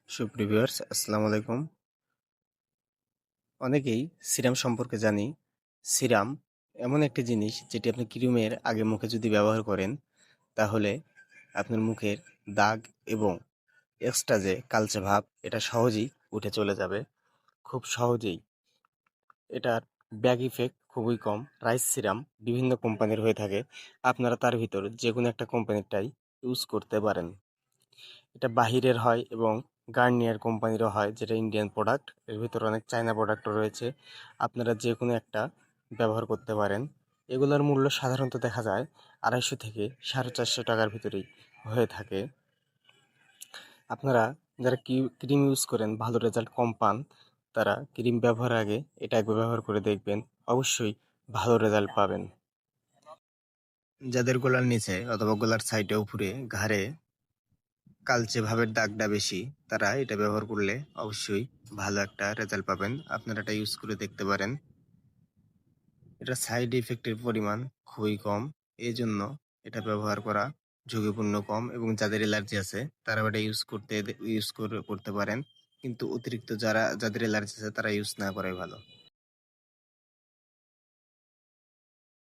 সুপ্রিয় ভিউয়ার্স, আসসালামু আলাইকুম। অনেকেই সিরাম সম্পর্কে জানি। সিরাম এমন একটি জিনিস যেটি আপনি ক্রিমের আগে মুখে যদি ব্যবহার করেন, তাহলে আপনার মুখের দাগ এবং এক্সট্রা যে কালচে ভাব এটা সহজেই উঠে চলে যাবে। খুব সহজেই। এটার ব্যাক ইফেক্ট খুবই কম। রাইস সিরাম বিভিন্ন কোম্পানির হয়ে থাকে। আপনারা তার ভিতর যেকোনো একটা কোম্পানিরটাই ইউজ করতে পারেন। এটা বাহিরের হয় এবং গার্নিয়ার কোম্পানিরও হয়, যেটা ইন্ডিয়ান প্রোডাক্ট। এর ভিতরে অনেক চায়না প্রোডাক্টও রয়েছে। আপনারা যে কোনো একটা ব্যবহার করতে পারেন। এগুলোর মূল্য সাধারণত দেখা যায় 250 থেকে 450 টাকার ভিতরেই হয়ে থাকে। আপনারা যারা ক্রিম ইউজ করেন, ভালো রেজাল্ট কম পান, তারা ক্রিম ব্যবহারের আগে এটা একবার ব্যবহার করে দেখবেন। অবশ্যই ভালো রেজাল্ট পাবেন। যাদের গলার নিচে অথবা গলার সাইডে উপরে ঘাড়ে কালচে ভাবের দাগটা বেশি, তারা এটা ব্যবহার করলে অবশ্যই ভালো একটা রেজাল্ট পাবেন। আপনারা এটা ইউজ করে দেখতে পারেন। এটা সাইড ইফেক্টের পরিমাণ খুবই কম, এই জন্য এটা ব্যবহার করা ঝুঁকিপূর্ণ কম, এবং যাদের অ্যালার্জি আছে তারা এটা করতে পারেন। কিন্তু অতিরিক্ত যাদের অ্যালার্জি আছে তারা ইউজ না করাই ভালো।